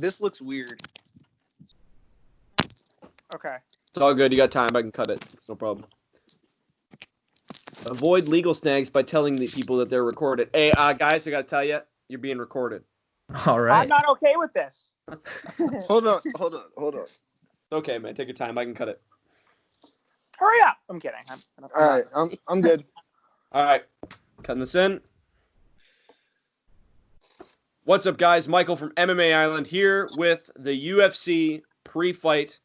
This looks weird. Okay. It's all good. You got time. I can cut it. It's no problem. Avoid legal snags by telling the people that they're recorded. Hey, guys, I got to tell you, you're being recorded. All right. I'm not okay with this. Hold on. It's okay, man. Take your time. I can cut it. Hurry up. I'm kidding. All right, I'm good. All right. Cutting this in. What's up, guys? Michael from MMA Island here with the UFC pre-fight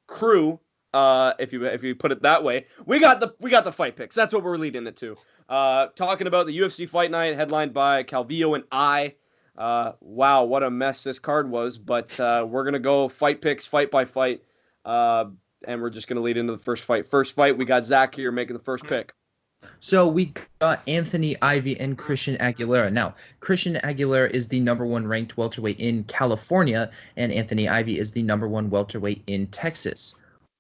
crew. If you put it that way, we got the fight picks. That's what we're leading it to. Talking about the UFC Fight Night, headlined by Calvillo and I. Wow, what a mess this card was. But we're gonna go fight picks, fight by fight, and we're just gonna lead into the first fight. First fight, we got Zach here making the first pick. So we got Anthony Ivy and Christian Aguilera. Now, Christian Aguilera is the #1 ranked welterweight in California, and Anthony Ivy is the #1 welterweight in Texas,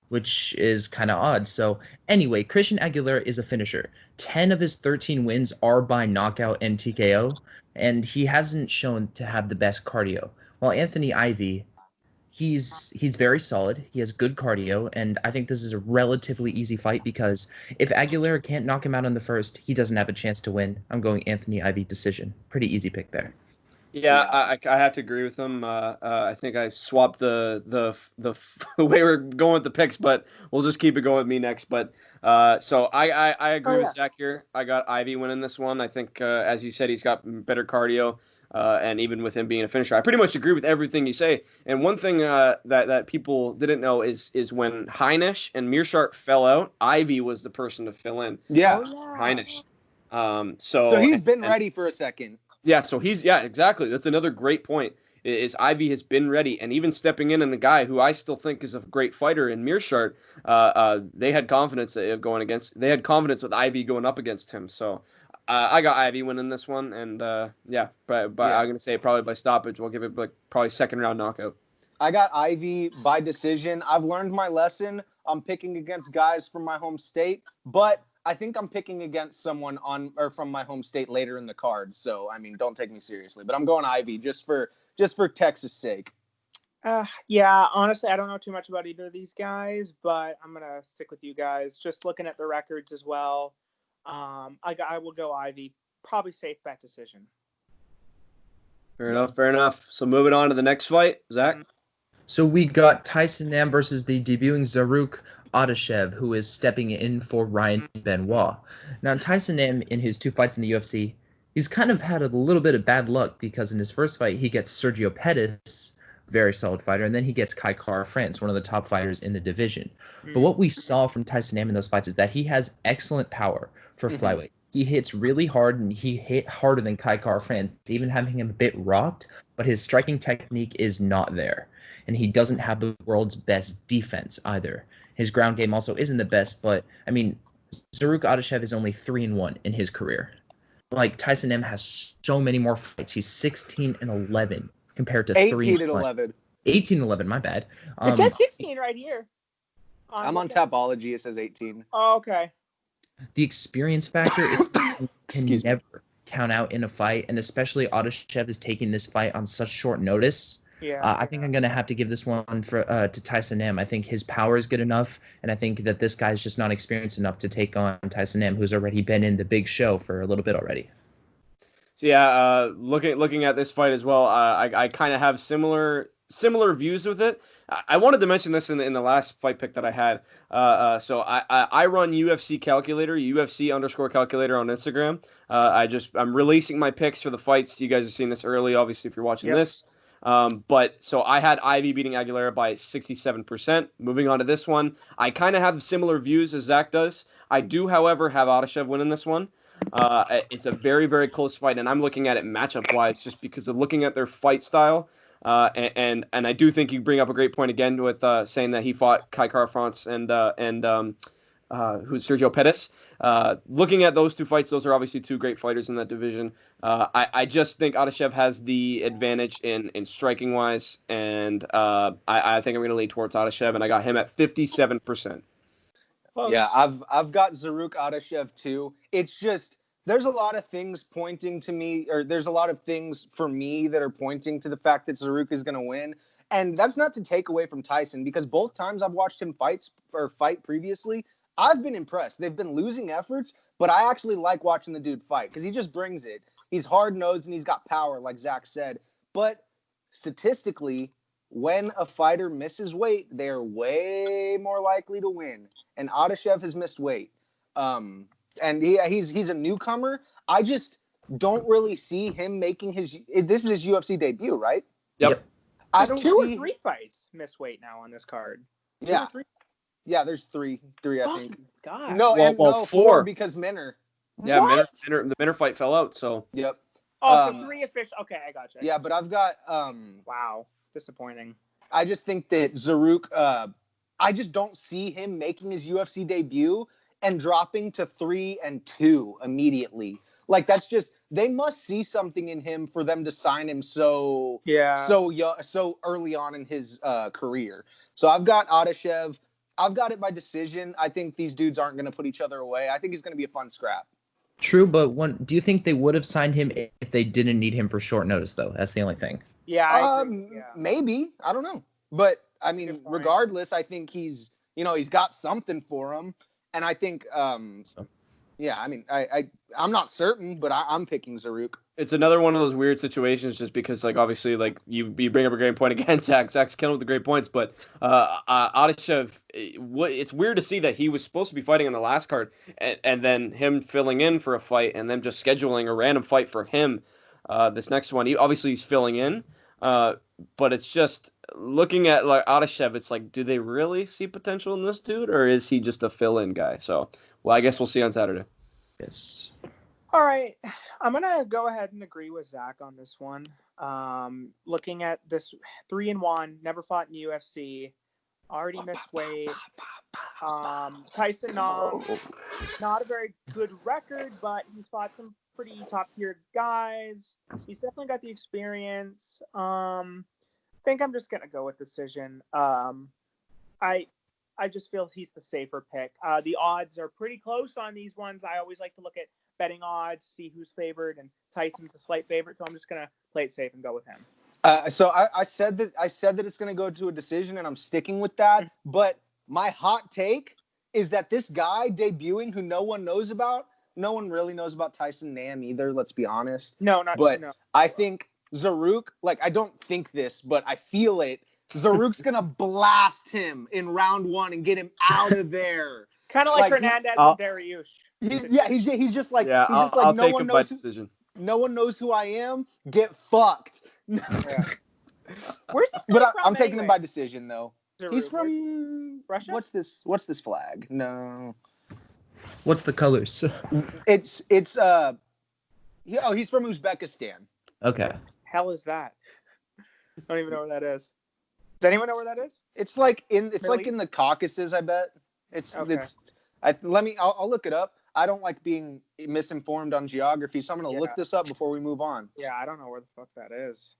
which is kind of odd. So anyway, Christian Aguilera is a finisher. 10 of his 13 wins are by knockout and TKO, and he hasn't shown to have the best cardio. While Anthony Ivy, he's very solid. He has good cardio, and I think this is a relatively easy fight because if Aguilera can't knock him out on the first, he doesn't have a chance to win. I'm going Anthony Ivy decision. Pretty easy pick there. Yeah, I have to agree with him. I think I swapped the way we're going with the picks, but we'll just keep it going with me next. But so I agree with Zach here. I got Ivy winning this one. I think, as you said, he's got better cardio, and even with him being a finisher, I pretty much agree with everything you say. And one thing that people didn't know is when Heinisch and Meerschaert fell out, Ivy was the person to fill in. Yeah, Heinisch. So he's been ready for a second. Yeah, so exactly. That's another great point. Is Ivy has been ready, and even stepping in, and the guy who I still think is a great fighter in Meerschaert, they had confidence of going against. They had confidence with Ivy going up against him. So I got Ivy winning this one, and but I'm gonna say probably by stoppage. We'll give it like probably second round knockout. I got Ivy by decision. I've learned my lesson. I'm picking against guys from my home state, but I think I'm picking against someone from my home state later in the card. So, I mean, don't take me seriously, but I'm going Ivy just for Texas' sake. Yeah, honestly, I don't know too much about either of these guys, but I'm going to stick with you guys. Just looking at the records as well. I will go Ivy. Probably safe bet decision. Fair enough. So moving on to the next fight, Zach. So we got Tyson Nam versus the debuting Zaruk Adashev, who is stepping in for Ryan Benoit. Now, Tyson Nam, in his 2 fights in the UFC, he's kind of had a little bit of bad luck because in his first fight, he gets Sergio Pettis, very solid fighter, and then he gets Kai Kara-France, one of the top fighters in the division. But what we saw from Tyson Nam in those fights is that he has excellent power for flyweight. He hits really hard, and he hit harder than Kai Kara-France, even having him a bit rocked, but his striking technique is not there. And he doesn't have the world's best defense either. His ground game also isn't the best, but, I mean, Zaruk Adashev is only 3-1 in his career. Like, Tyson M has so many more fights. He's 16-11 compared to 18-11. 18-11, my bad. It says 16 right here. I'm on Tapology. It says 18. Oh, okay. The experience factor is can never count out in a fight, and especially Adashev is taking this fight on such short notice. Yeah, I think I'm going to have to give this one to Tyson Nam. I think his power is good enough, and I think that this guy's just not experienced enough to take on Tyson Nam, who's already been in the big show for a little bit already. So yeah, looking at this fight as well, I kind of have similar views with it. I wanted to mention this in the last fight pick that I had. So I run UFC Calculator, UFC_calculator on Instagram. I'm releasing my picks for the fights. You guys are seeing this early, obviously, if you're watching this. But so I had Ivy beating Aguilera by 67%. Moving on to this one, I kind of have similar views as Zach does. I do, however, have Adashev winning this one. It's a very, very close fight, and I'm looking at it matchup-wise just because of looking at their fight style. And I do think you bring up a great point again with saying that he fought Kai Kara-France and who's Sergio Pettis. Looking at those 2 fights, those are obviously 2 great fighters in that division. I just think Adashev has the advantage in striking wise, and I think I'm going to lean towards Adashev, and I got him at 57%. Yeah, I've got Zaruk Adashev too. It's just there's a lot of things pointing to me, or there's a lot of things for me that are pointing to the fact that Zaruk is going to win. And that's not to take away from Tyson, because both times I've watched him fight previously, I've been impressed. They've been losing efforts, but I actually like watching the dude fight because he just brings it. He's hard-nosed and he's got power, like Zach said. But statistically, when a fighter misses weight, they're way more likely to win. And Adeshev has missed weight. And he's a newcomer. I just don't really see him making this is his UFC debut, right? Yep. I don't two or three fights miss weight now on this card. Yeah. Yeah, there's three, I think. God. No, four because Minner. Yeah, the Minner fight fell out, so. Yep. Oh, so 3 official. Okay, I gotcha. Yeah, but I've got wow, disappointing. I just think that Zaruk, I just don't see him making his UFC debut and dropping to 3-2 immediately. Like, that's just, they must see something in him for them to sign him so early on in his career. So I've got Adeshev. I've got it by decision. I think these dudes aren't going to put each other away. I think he's going to be a fun scrap. True, but do you think they would have signed him if they didn't need him for short notice, though? That's the only thing. Yeah, maybe. I don't know. But, I mean, regardless, I think he's got something for him. And I think, yeah, I mean, I'm not certain, but I'm picking Zaruk. It's another one of those weird situations just because, like, obviously, like, you bring up a great point again, Zach. Zach's killing with the great points, but Adeshev, it's weird to see that he was supposed to be fighting on the last card and then him filling in for a fight and then just scheduling a random fight for him this next one. He's filling in, but it's just looking at, like, Adeshev, it's like, do they really see potential in this dude, or is he just a fill-in guy? So, well, I guess we'll see on Saturday. Yes. All right. I'm going to go ahead and agree with Zach on this one. Looking at this 3-1, never fought in the UFC, already missed weight. Tyson Nam, not a very good record, but he's fought some pretty top-tier guys. He's definitely got the experience. I think I'm just going to go with decision. I just feel he's the safer pick. The odds are pretty close on these ones. I always like to look at betting odds, see who's favored, and Tyson's a slight favorite, so I'm just gonna play it safe and go with him. So I said that it's gonna go to a decision, and I'm sticking with that. But my hot take is that this guy debuting, who no one really knows about Tyson Nam either. Let's be honest. No. I think Zaruk. Like, I don't think this, but I feel it. Zaruk's gonna blast him in round 1 and get him out of there. Kind of like Hernandez and Dariush. He's just like I'll no take one him by knows. decision. No one knows who I am. Get fucked. Yeah. Where's this? But I'm taking him by decision though. Zaruk. He's from Russia. What's this flag? No. What's the colors? It's he's from Uzbekistan. Okay. Hell is that? I don't even know where that is. Does anyone know where that is? It's like in the Caucasus, I bet. I'll look it up. I don't like being misinformed on geography, so I'm going to look this up before we move on. Yeah, I don't know where the fuck that is.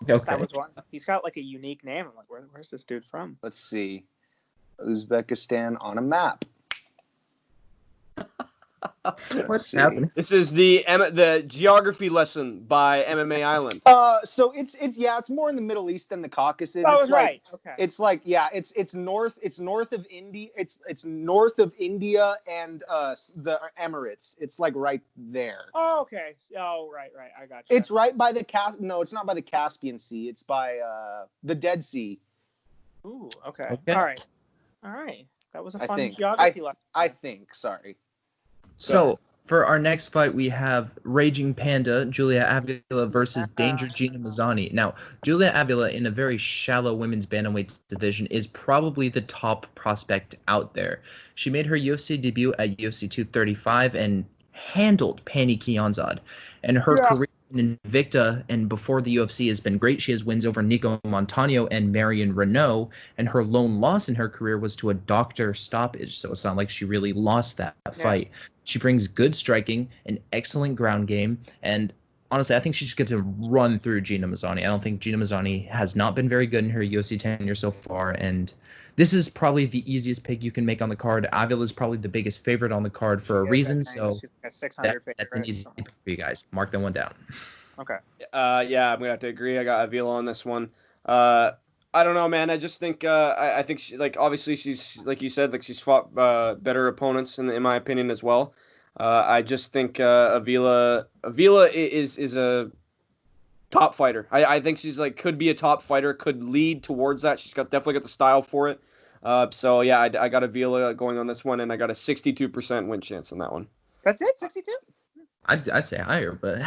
Okay. That was one. He's got like a unique name. I'm like, where's this dude from? Let's see. Uzbekistan on a map. What's happening? This is the geography lesson by MMA Island. So it's more in the Middle East than the Caucasus. Oh, it's right. Okay. It's like it's north of India. It's north of India and the Emirates. It's like right there. Oh, okay. Oh, right. I got you. It's right by No, it's not by the Caspian Sea. It's by the Dead Sea. Ooh. Okay. All right. That was a fun geography lesson. I think. Sorry. So, for our next fight, we have Raging Panda, Julia Avila versus Danger Gina Mazzani. Now, Julia Avila, in a very shallow women's bantamweight division, is probably the top prospect out there. She made her UFC debut at UFC 235 and handled Pani Kianzad. And her career in Invicta and before the UFC has been great. She has wins over Nico Montano and Marion Renault, and her lone loss in her career was to a doctor stoppage, so it's not like she really lost that fight. She brings good striking, an excellent ground game, and honestly, I think she's going to run through Gina Mazzani. I don't think Gina Mazzani has not been very good in her UFC tenure so far, and this is probably the easiest pick you can make on the card. Avila is probably the biggest favorite on the card for a reason, so she's like a 600 that's an favorite. easy pick for you guys. Mark that one down. Okay. Yeah, I'm gonna have to agree. I got Avila on this one. I don't know, man. I just think I think she, like, obviously she's, like you said, like, she's fought better opponents in my opinion as well. I just think Avila is a top fighter. I think she's like could be a top fighter, could lead towards that. She's definitely got the style for it. So yeah, I got Avila going on this one, and I got a 62% win chance on that one. That's it, 62. I'd say higher, but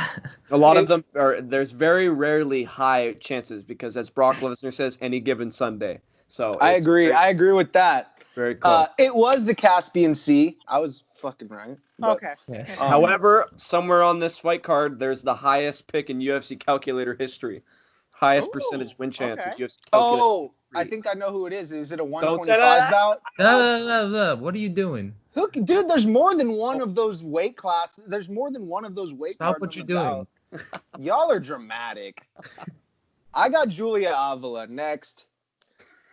a lot of them are. There's very rarely high chances because, as Brock Lesnar says, any given Sunday. So I agree. I agree with that. Very close. It was the Caspian Sea. I was fucking right. Okay. However, somewhere on this fight card, there's the highest pick in UFC calculator history. Highest percentage win chance in UFC calculator history. I think I know who it is. Is it a 125 bout? What are you doing? Dude, there's more than one of those weight classes. There's more than one of those weight Stop cards. what you're doing. Y'all are dramatic. I got Julia Avila next.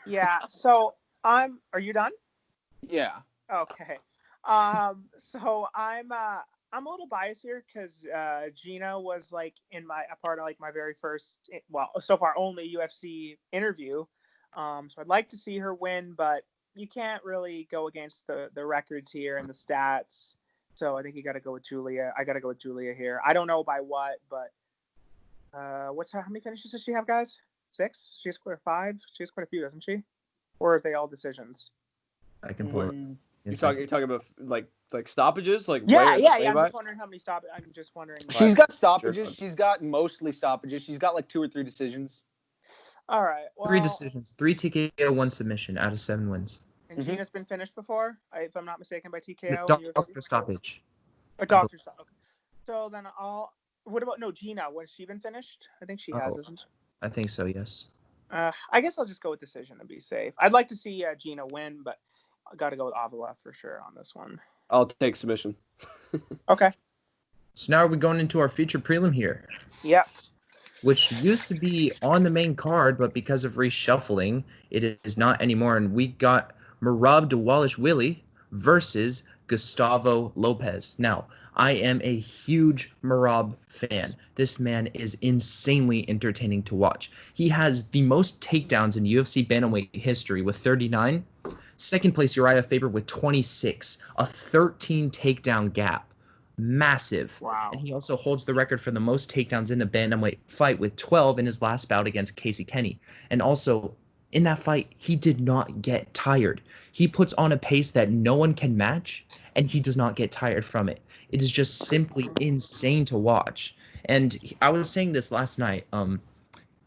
Yeah. So are you done? Yeah. Okay. So I'm a little biased here because Gina was like a part of like my very first, well, so far only UFC interview. So I'd like to see her win, but you can't really go against the records here and the stats. So I think you got to go with Julia. I got to go with Julia here. I don't know by what, but how many finishes does she have, guys? 6? She has quite 5. She has quite a few, doesn't she? Or are they all decisions? I can pull it. You're talking about like stoppages, like yeah. I'm just wondering how many stoppages. I'm just wondering. She's got stoppages. Sure. She's got mostly stoppages. She's got like 2 or 3 decisions. All right. Well, 3 decisions, 3 TKO, 1 submission out of 7 wins. And Gina's been finished before, if I'm not mistaken, by TKO. Doctor stoppage. A doctor stoppage. Okay. So then what about Gina? Was she been finished? I think she has, isn't she? I think so. Yes. I guess I'll just go with decision to be safe. I'd like to see Gina win, but I got to go with Avila for sure on this one. I'll take submission. Okay. So now we're going into our feature prelim here. Yep. Which used to be on the main card, but because of reshuffling, it is not anymore. And we got Merab Dvalishvili versus Gustavo Lopez. Now, I am a huge Merab fan. This man is insanely entertaining to watch. He has the most takedowns in UFC bantamweight history with 39. Second place, Uriah Faber with 26. A 13 takedown gap. Massive. Wow. And he also holds the record for the most takedowns in the bantamweight fight with 12 in his last bout against Casey Kenny. And also, in that fight, he did not get tired. He puts on a pace that no one can match, and he does not get tired from it. It is just simply insane to watch. And I was saying this last night.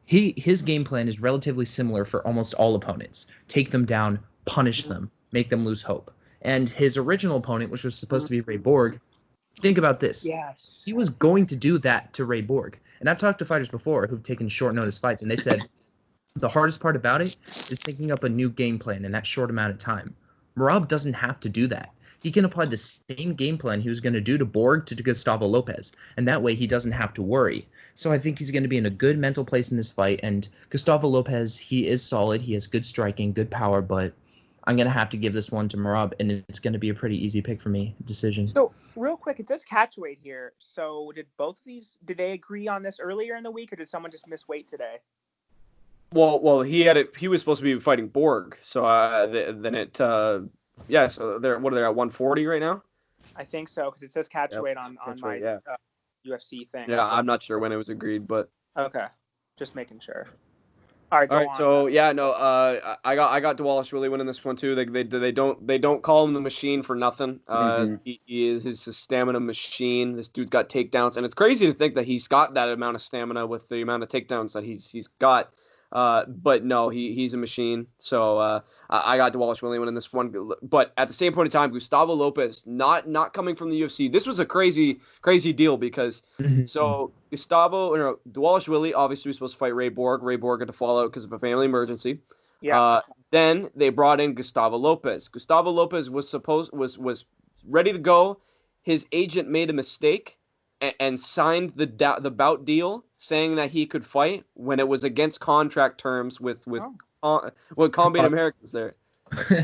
His game plan is relatively similar for almost all opponents. Take them down, punish them, make them lose hope. And his original opponent, which was supposed to be Ray Borg, think about this. Yes. He was going to do that to Ray Borg. And I've talked to fighters before who've taken short notice fights, and they said the hardest part about it is thinking up a new game plan in that short amount of time. Merab doesn't have to do that. He can apply the same game plan he was going to do to Borg to Gustavo Lopez, and that way he doesn't have to worry. So I think he's going to be in a good mental place in this fight, and Gustavo Lopez, he is solid. He has good striking, good power, but I'm going to have to give this one to Merab, and it's going to be a pretty easy pick for me. Decision. So, real quick, it does catch weight here. So, did they agree on this earlier in the week, or did someone just miss weight today? Well, he was supposed to be fighting Borg, so then it, so they're, what are they at, 140 right now? I think so, because it says catch weight on my UFC thing. Yeah, I'm not sure when it was agreed, but okay, just making sure. All right. So I got Dvalishvili winning this one too. They don't call him the machine for nothing. He is his stamina machine. This dude's got takedowns, and it's crazy to think that he's got that amount of stamina with the amount of takedowns that he's got. But no, he's a machine. So I got Dvalishvili winning this one. But at the same point in time, Gustavo Lopez not coming from the UFC. This was a crazy deal because so Dvalishvili obviously was supposed to fight Ray Borg. Ray Borg had to fall out because of a family emergency. Yeah. Then they brought in Gustavo Lopez. Gustavo Lopez was ready to go. His agent made a mistake. and signed the bout deal saying that he could fight when it was against contract terms with Combat Americans there.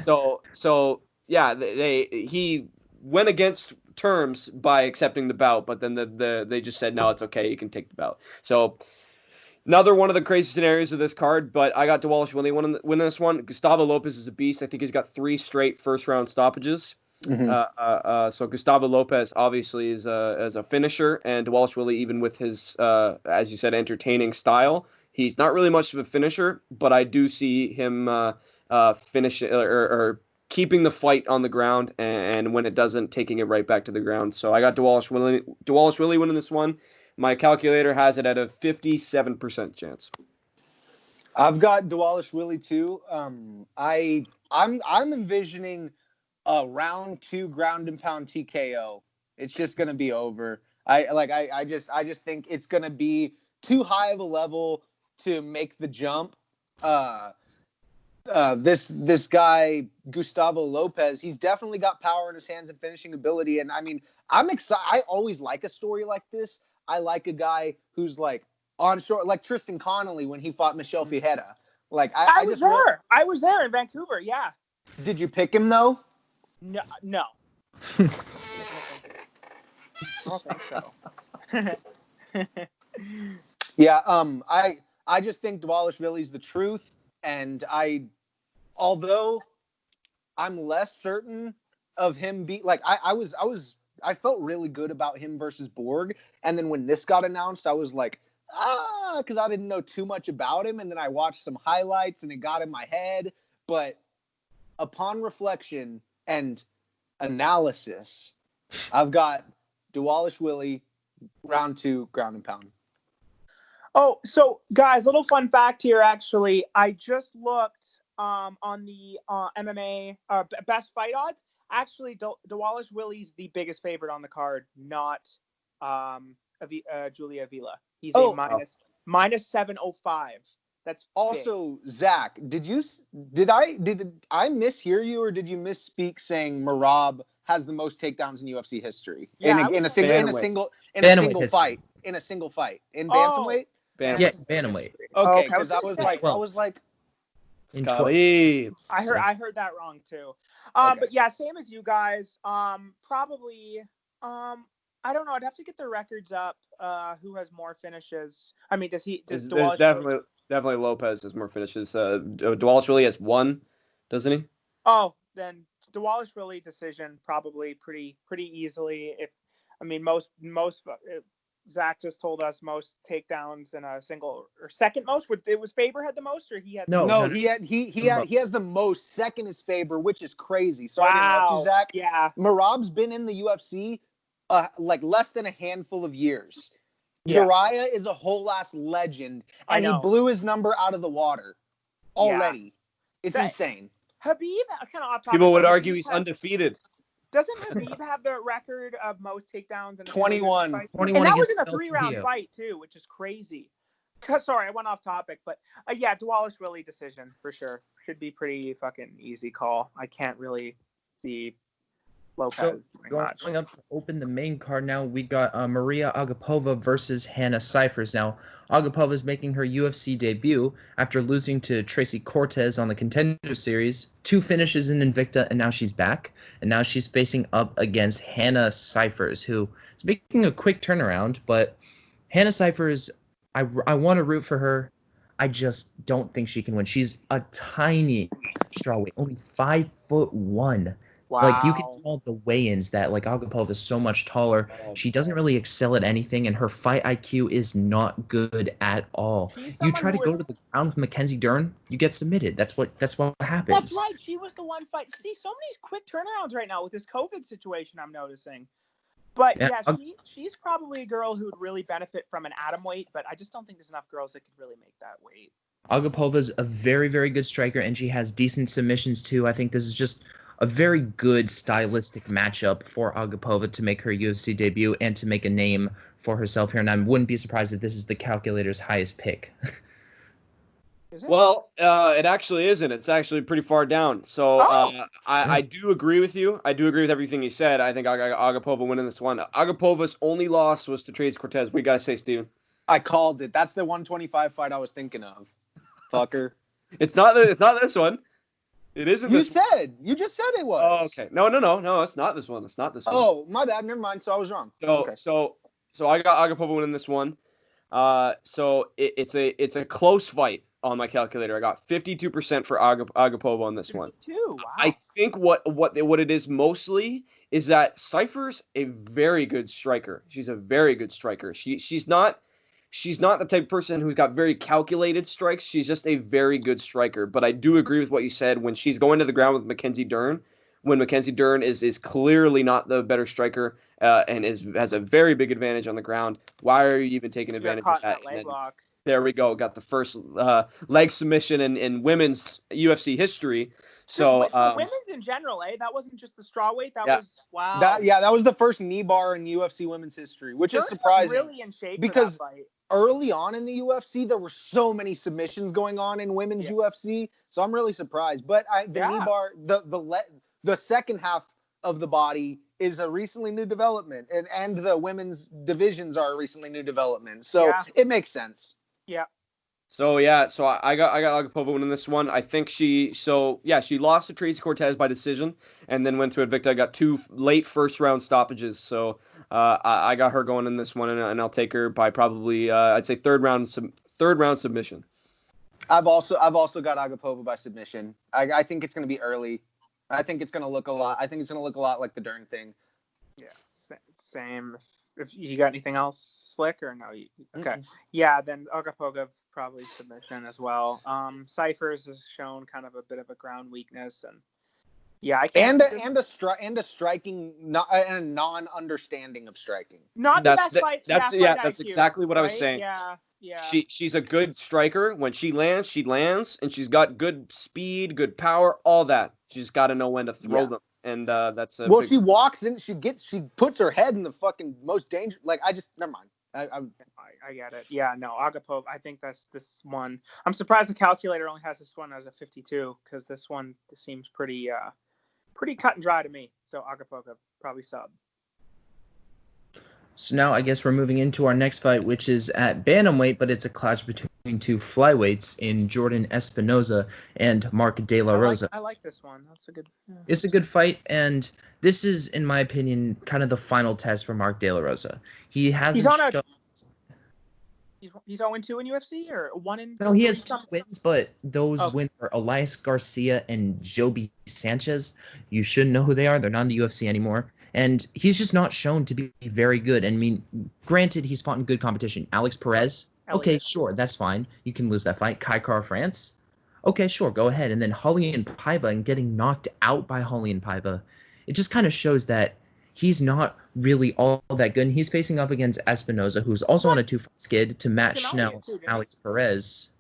So yeah, he went against terms by accepting the bout, but then they just said no, it's okay, you can take the bout. So another one of the crazy scenarios of this card, but I got Dawalish winning this one. Gustavo Lopez is a beast. I think he's got 3 straight first round stoppages. Mm-hmm. So Gustavo Lopez obviously is a finisher, and Dawalish Willie, even with his as you said, entertaining style, he's not really much of a finisher, but I do see him finishing or keeping the fight on the ground, and when it doesn't, taking it right back to the ground. So I got Dawalish Willie winning this one. My calculator has it at a 57% chance. I've got Dawalish Willie too. I'm envisioning a round 2 ground and pound TKO. It's just gonna be over. I just think it's gonna be too high of a level to make the jump. This guy Gustavo Lopez, he's definitely got power in his hands and finishing ability. And I mean, I'm excited. I always like a story like this. I like a guy who's like on short, like Tristan Connolly when he fought Michel Fijera. Like I was there. I was there in Vancouver. Yeah. Did you pick him though? No. I don't think so. Yeah. I just think Dawalish Willie's the truth, and although I'm less certain of him I felt really good about him versus Borg, and then when this got announced, I was like, because I didn't know too much about him, and then I watched some highlights, and it got in my head. But upon reflection and analysis, I've got Dawalish Willie, round 2, ground and pound. Oh, so guys, little fun fact here. Actually, I just looked on the MMA best fight odds. Actually, Dawalish Willie's the biggest favorite on the card, not Julia Avila. He's minus 705. That's also big. Zach. Did I mishear you, or did you misspeak saying Merab has the most takedowns in UFC history in a single fight in bantamweight? Yeah, bantamweight. Okay, because I was like, Khalid. I heard that wrong too. Okay. But yeah, same as you guys. Probably. I don't know. I'd have to get the records up. Who has more finishes? I mean, does Dawalish definitely Lopez has more finishes. Dawalish Willie has 1, doesn't he? Oh, then Dawalish Willie decision probably pretty easily. Most Zach just told us most takedowns in a single or second most. Was Faber had the most, or he had? No. He has the most. Second is Faber, which is crazy. Sorry to interrupt you, Zach. Yeah. Merab's been in the UFC like less than a handful of years. Yeah. Uriah is a whole ass legend, and he blew his number out of the water already. Yeah. It's insane. Habib, kind of off topic. People would argue he's undefeated. Doesn't Habib have the record of most takedowns? 21. And that was in a 3-round fight too, which is crazy. Sorry, I went off topic, but yeah, Dawalish Willie decision for sure. Should be pretty fucking easy call. I can't really see Lopez. So going up to open the main card now, we got Maria Agapova versus Hannah Cifers. Now, Agapova is making her UFC debut after losing to Tracy Cortez on the Contender Series. 2 finishes in Invicta, and now she's back. And now she's facing up against Hannah Cifers, who is making a quick turnaround. But Hannah Cifers, I want to root for her. I just don't think she can win. She's a tiny strawweight, only 5'1". Wow. Like, you can tell the weigh-ins that, like, Agapova is so much taller. She doesn't really excel at anything, and her fight IQ is not good at all. You try to go to the ground with Mackenzie Dern, you get submitted. That's what happens. That's right. She was the one fight. See, so many quick turnarounds right now with this COVID situation, I'm noticing. But, yeah she's probably a girl who would really benefit from an atomweight, but I just don't think there's enough girls that could really make that weight. Agapova's a very, very good striker, and she has decent submissions, too. I think this is just a very good stylistic matchup for Agapova to make her UFC debut and to make a name for herself here. And I wouldn't be surprised if this is the calculator's highest pick. Is it? Well, it actually isn't. It's actually pretty far down. So I do agree with you. I do agree with everything you said. I think Agapova winning this one. Agapova's only loss was to Trace Cortez. What you gotta say, Steven? I called it. That's the 125 fight I was thinking of. Fucker. It's not this one. It isn't You this one. just said it was. Oh, okay. No. It's not this one. It's not this one. Oh, my bad. Never mind. So I was wrong. Okay. So I got Agapova winning this one. So it's a close fight on my calculator. I got 52% for Agapova on this one. 52. Wow. I think what it is mostly is that Cypher's a very good striker. She's a very good striker. She's not the type of person who's got very calculated strikes. She's just a very good striker. But I do agree with what you said when she's going to the ground with Mackenzie Dern. When Mackenzie Dern is clearly not the better striker and has a very big advantage on the ground. Why are you even taking advantage of that? Leg lock. There we go. Got the first leg submission in women's UFC history. So women's in general, that wasn't just the strawweight. That was wow. That was the first knee bar in UFC women's history, which is surprising. Really in shape because for that fight. Early on in the UFC, there were so many submissions going on in women's UFC, so I'm really surprised. But the knee bar, the second half of the body is a recently new development, and the women's divisions are a recently new development, so it makes sense. Yeah. So I got Agapova winning this one. I think she lost to Tracy Cortez by decision, and then went to Invicta. I got 2 late first round stoppages. So I got her going in this one, and I'll take her by probably I'd say third round submission. I've also got Agapova by submission. I think it's going to be early. I think it's going to look a lot. I think it's going to look a lot like the Dern thing. Yeah, same. If you got anything else, Slick, or no? Okay. Mm-hmm. Yeah, then Agapova probably submission as well. Cyphers has shown kind of a bit of a ground weakness, and I can't. And a striking, not a non-understanding of striking. Not the best fight. That's IQ, exactly what I was saying. Yeah. She's a good striker. When she lands, and she's got good speed, good power, all that. She's got to know when to throw them. And that's she walks in, she puts her head in the fucking most dangerous. Like, never mind. I get it. Yeah, no, Agapova. I think that's this one. I'm surprised the calculator only has this one as a 52 because this one seems pretty cut and dry to me. So Agapova probably sub. So now I guess we're moving into our next fight, which is at bantamweight, but it's a clash between 2 flyweights in Jordan Espinoza and Mark De La Rosa. I like this one. That's a good. Yeah. It's a good fight, and this is, in my opinion, kind of the final test for Mark De La Rosa. He hasn't. He's 0-2 in UFC or 1-. No, he has 2 wins, but those wins are Elias Garcia and Joby Sanchez. You should know who they are. They're not in the UFC anymore. And he's just not shown to be very good. And I mean, granted, he's fought in good competition. Alex Perez, okay, sure, that's fine. You can lose that fight. Kai Kara France, okay, sure, go ahead. And then Julian Paiva and getting knocked out by Julian Paiva, it just kind of shows that he's not really all that good. And he's facing up against Espinoza, who's also on a 2-fight skid to Matt Schnell, Alex Perez.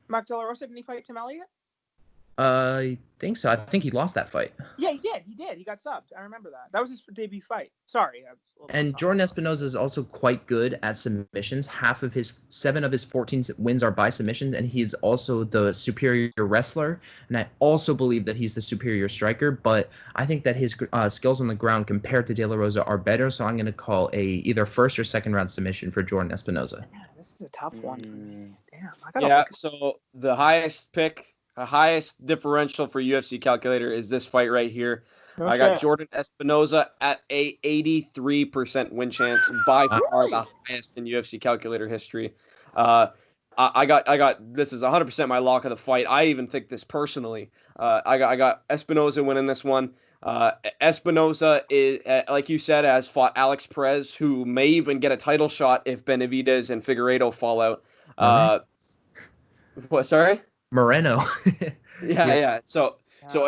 Mark De La Rosa, didn't he fight Tim Elliott? I think so. I think he lost that fight. Yeah, he did. He got subbed. I remember that. That was his debut fight. Sorry. And Jordan Espinoza is also quite good at submissions. 7 of his 14 wins are by submission, and he's also the superior wrestler. And I also believe that he's the superior striker, but I think that his skills on the ground compared to De La Rosa are better, so I'm going to call either first or second round submission for Jordan Espinoza. Yeah, this is a tough one. Damn. So the highest differential for UFC calculator is this fight right here. I got Jordan Espinoza at a 83% win chance, by far the highest in UFC calculator history. I got this is 100% my lock of the fight. I even think this personally. I got Espinoza winning this one. Espinoza is, like you said, has fought Alex Perez, who may even get a title shot if Benavidez and Figueiredo fall out. What? Sorry. Moreno. Yeah. So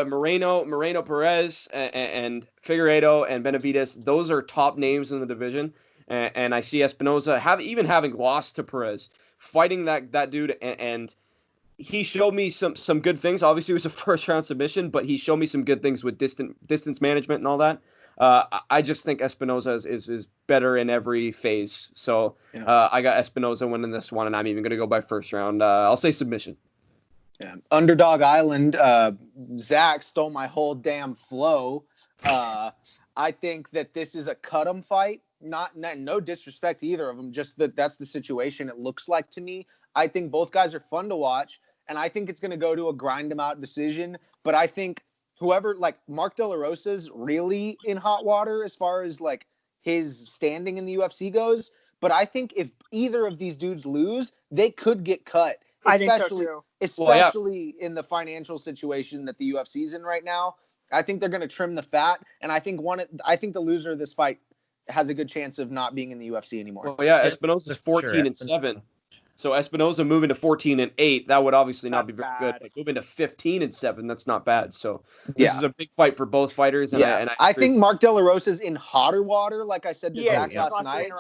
Moreno Perez and Figueiredo and Benavidez, those are top names in the division. And I see Espinoza having lost to Perez, fighting that dude, and he showed me some good things. Obviously, it was a first round submission, but he showed me some good things with distance management and all that. I just think Espinoza is better in every phase. So I got Espinoza winning this one, and I'm even going to go by first round. I'll say submission. Yeah. Underdog Island, Zach stole my whole damn flow. I think that this is a cut 'em fight. Not no disrespect to either of them, just that's the situation it looks like to me. I think both guys are fun to watch, and I think it's going to go to a grind 'em out decision. But I think whoever, like Mark De La Rosa's really in hot water as far as like his standing in the UFC goes. But I think if either of these dudes lose, they could get cut, I think so especially too. especially in the financial situation that the UFC's in right now. I think they're going to trim the fat, and I think the loser of this fight has a good chance of not being in the UFC anymore. Well, yeah, Espinosa's 14-7. So Espinosa moving to 14-8, that would obviously not be very good. But moving to 15-7, that's not bad. So this is a big fight for both fighters. And I think Mark De La Rosa's in hotter water, like I said to Zach last night.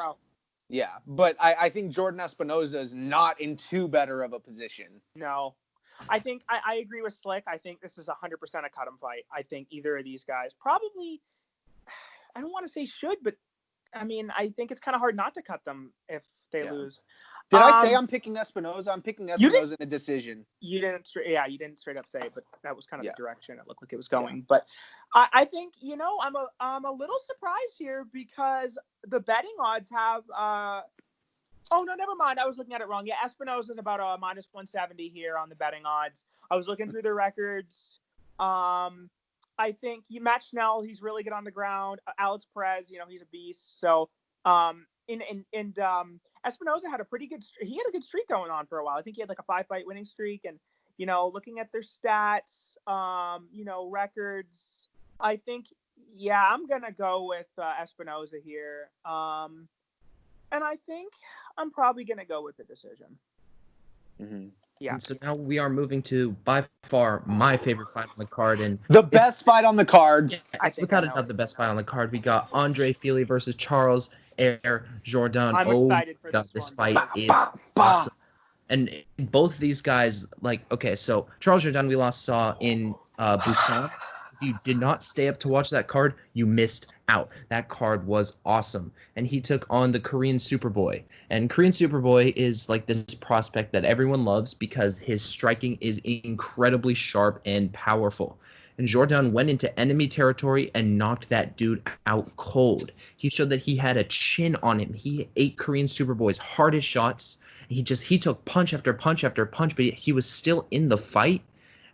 Yeah, but I think Jordan Espinosa is not in too better of a position. No. I think I agree with Slick. I think this is 100% a cut 'em fight. I think either of these guys probably, I don't want to say should, but I mean, I think it's kind of hard not to cut them if they lose. Did I say I'm picking Espinosa? I'm picking Espinosa in a decision. You didn't straight up say it, but that was kind of the direction it looked like it was going. Yeah. But I think, I'm a little surprised here because the betting odds have oh, no, never mind. I was looking at it wrong. Yeah, Espinosa's about a minus 170 here on the betting odds. I was looking through the records. I think Matt Schnell, he's really good on the ground. Alex Perez, he's a beast. So, Espinosa had a pretty good streak going on for a while. I think he had like a 5-fight winning streak. And, looking at their stats, records, I think, I'm going to go with Espinosa here. And I think I'm probably going to go with the decision. Mm-hmm. Yeah. And so now we are moving to, by far, my favorite fight on the card. And the best fight on the card. Yeah, it's without a doubt the best fight on the card. We got Andre Fili versus Charles Air Jordan. I'm excited for this fight is awesome. And both these guys, so Charles Jordan we last saw in Busan. If you did not stay up to watch that card, you missed out. That card was awesome. And he took on the Korean Superboy. And Korean Superboy is like this prospect that everyone loves because his striking is incredibly sharp and powerful. And Jordan went into enemy territory and knocked that dude out cold. He showed that he had a chin on him. He ate Korean Superboy's hardest shots. He took punch after punch after punch, but he was still in the fight.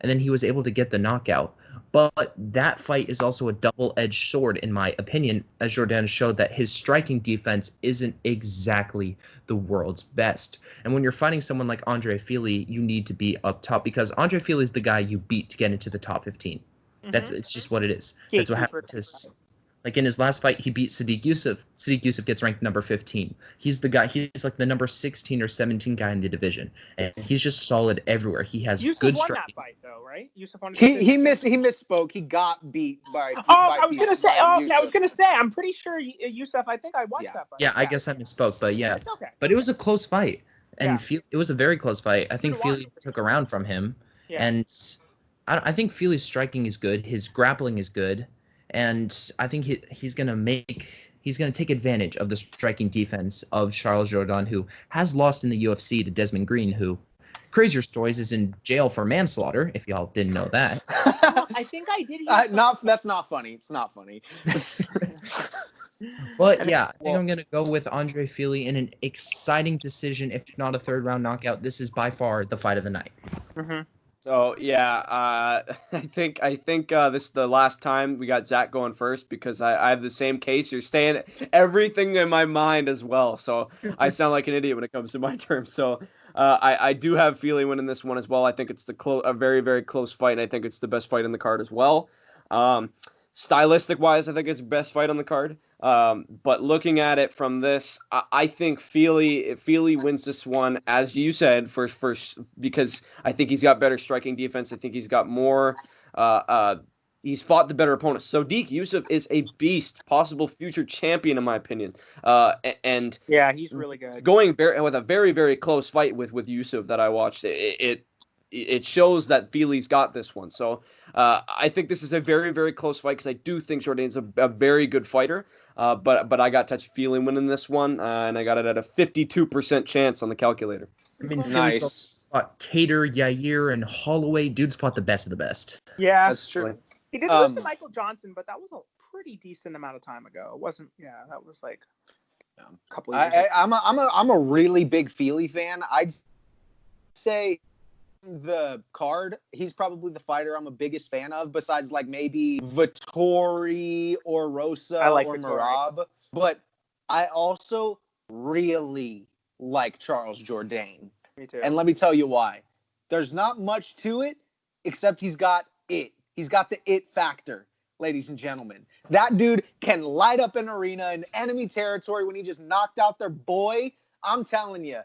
And then he was able to get the knockout. But that fight is also a double-edged sword, in my opinion, as Jordan showed that his striking defense isn't exactly the world's best. And when you're fighting someone like Andre Fili, you need to be up top because Andre Fili is the guy you beat to get into the top 15. Mm-hmm. It's just what it is. That's what happened to Like in his last fight, he beat Sadiq Youssef. Sadiq Youssef gets ranked number 15. He's the guy. He's like the number 16 or 17 guy in the division, and he's just solid everywhere. He has Youssef good won striking. That fight though, right? Youssef won. He misspoke. He got beat by. I was gonna say. I'm pretty sure Youssef. I think I watched that fight. Yeah, I guess I misspoke, but yeah. It's okay. But it was a close fight, and it was a very close fight. I think Fili took a round from him, and I think Fili's striking is good. His grappling is good. And I think he's going to take advantage of the striking defense of Charles Jordan, who has lost in the UFC to Desmond Green, who, crazier stories, is in jail for manslaughter, if y'all didn't know that. I think I did hear that's not funny. It's not funny. But yeah, I think I'm going to go with Andre Fili in an exciting decision, if not a third-round knockout. This is by far the fight of the night. Mm-hmm. So I think this is the last time we got Zach going first because I have the same case. You're saying everything in my mind as well, so I sound like an idiot when it comes to my term. So I do have Fili winning this one as well. I think it's a very, very close fight, and I think it's the best fight in the card as well. Stylistic wise, I think it's the best fight on the card. But looking at it from this, I think Fili wins this one, as you said, first because I think he's got better striking defense. I think he's got more. He's fought the better opponents. Sadiq Youssef is a beast, possible future champion in my opinion. And yeah, he's really good. Going with a very, very close fight with Youssef that I watched. It shows that Fili's got this one. So I think this is a very, very close fight because I do think Jordan's a very good fighter. But I got touch Fili winning this one, and I got it at a 52% chance on the calculator. I mean, nice. fought Cater, Yair, and Holloway. Dude's fought the best of the best. Yeah, That's true. he did lose to Michael Johnson, but that was a pretty decent amount of time ago. It wasn't. Yeah, that was like a couple of years ago. I'm a really big Feely fan. I'd say the card, he's probably the fighter I'm a biggest fan of, besides like maybe Vettori or Rosa or Vettori. Merab. But I also really like Charles Jourdain. Me too. And let me tell you why. There's not much to it, except he's got it. He's got the it factor, ladies and gentlemen. That dude can light up an arena in enemy territory when he just knocked out their boy. I'm telling you,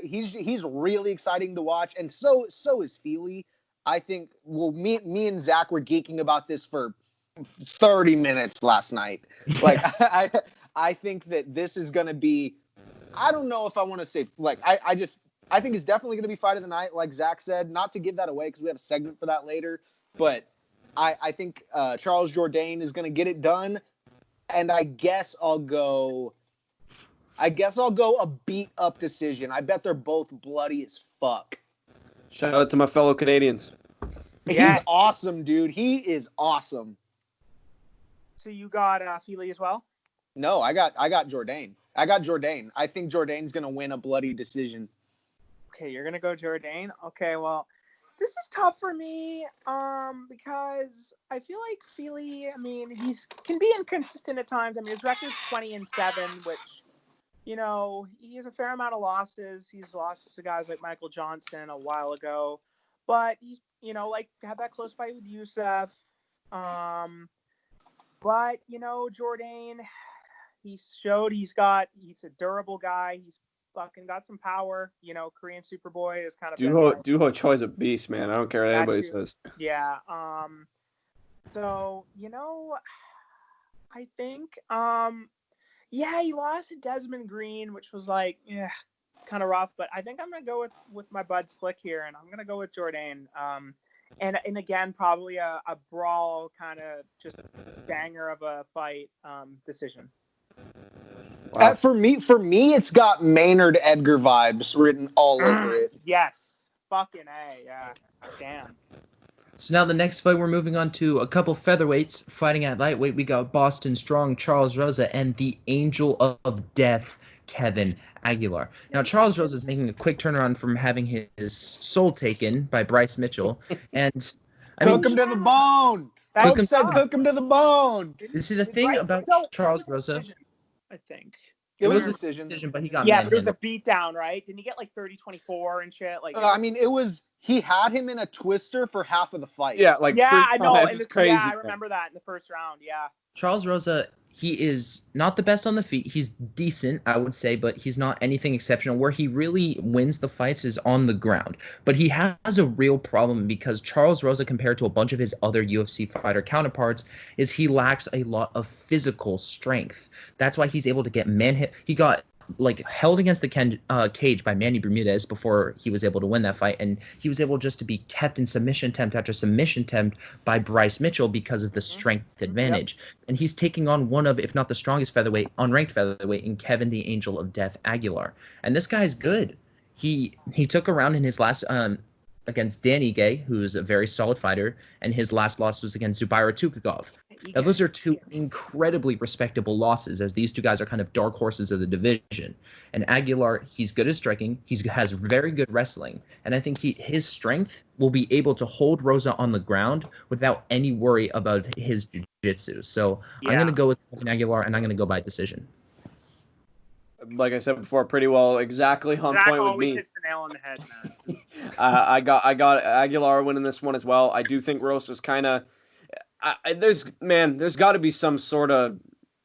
he's really exciting to watch, and so is Feely. I think. Well, me and Zach were geeking about this for 30 minutes last night. Like, I think that this is going to be. I don't know if I want to say like I think it's definitely going to be fight of the night, like Zach said. Not to give that away because we have a segment for that later, but I think Charles Jourdain is going to get it done, and I guess I'll go a beat up decision. I bet they're both bloody as fuck. Shout out to my fellow Canadians. Yeah. He's awesome, dude. He is awesome. So you got Feely as well? No, I got Jourdain. I think Jourdain's gonna win a bloody decision. Okay, you're gonna go Jourdain. Okay, well, this is tough for me because I feel like Feely. I mean, can be inconsistent at times. I mean, his record's 20-7, which, you know, he has a fair amount of losses. He's lost to guys like Michael Johnson a while ago, but he's, you know, like had that close fight with Youssef. But you know, Jourdain, he showed he's a durable guy. He's fucking got some power. You know, Korean Superboy is kind of Duho Choi's a beast, man. I don't care what anybody says. Yeah. So, you know, I think yeah, he lost to Desmond Green, which was like, yeah, kind of rough. But I think I'm gonna go with my bud Slick here, and I'm gonna go with Jourdain. And again, probably a brawl kind of just banger of a fight decision. Wow. For me, it's got Maynard Edgar vibes written all over it. Yes, fucking A, yeah, damn. So now the next fight, we're moving on to a couple featherweights fighting at lightweight. We got Boston Strong, Charles Rosa, and the Angel of Death, Kevin Aguilar. Now, Charles Rosa is making a quick turnaround from having his soul taken by Bryce Mitchell, and cook him to the bone. Cook him to the bone. You see, the thing about Charles Rosa, I think it was a decision, but he got there was a beatdown, right? Didn't he get like 30-24 and shit? Like, I mean, he had him in a twister for half of the fight. Yeah, like I know. It's crazy. Yeah, I remember that in the first round. Yeah. Charles Rosa, he is not the best on the feet. He's decent, I would say, but he's not anything exceptional. Where he really wins the fights is on the ground. But he has a real problem because Charles Rosa, compared to a bunch of his other UFC fighter counterparts, is he lacks a lot of physical strength. That's why he's able to get hit. He got held against the cage by Manny Bermudez before he was able to win that fight, and he was able just to be kept in submission attempt after submission attempt by Bryce Mitchell because of the strength advantage. Yep. And he's taking on one of, if not the strongest unranked featherweight in Kevin the Angel of Death Aguilar. And this guy's good. He took a round in his last against Dan Ige, who's a very solid fighter, and his last loss was against Zubaira Tukhugov. Now, those are two incredibly respectable losses, as these two guys are kind of dark horses of the division. And Aguilar, he's good at striking. He has very good wrestling. And I think his strength will be able to hold Rosa on the ground without any worry about his jiu-jitsu. So I'm going to go with Aguilar, and I'm going to go by decision. Like I said before, pretty well exactly on Zach point with always me. hits the nail on the head, man. I got Aguilar winning this one as well. I do think Rosa's kind of... there's got to be some sort of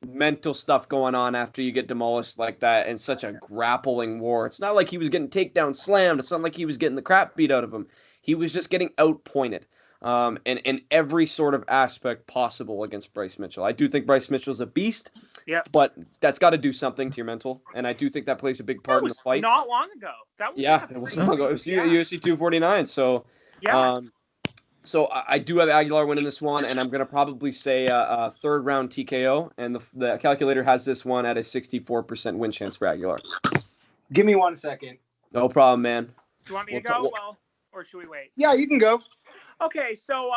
mental stuff going on after you get demolished like that in such a grappling war. It's not like he was getting takedown slammed. It's not like he was getting the crap beat out of him. He was just getting outpointed in every sort of aspect possible against Bryce Mitchell. I do think Bryce Mitchell's a beast, but that's got to do something to your mental, and I do think that plays a big part in the fight. Not long ago. It was long ago. It was UFC 249, so... Yeah. So I do have Aguilar winning this one, and I'm going to probably say a third round TKO, and the calculator has this one at a 64% win chance for Aguilar. Give me 1 second. No problem, man. you want me to go? Well, or should we wait? Yeah, you can go. Okay, so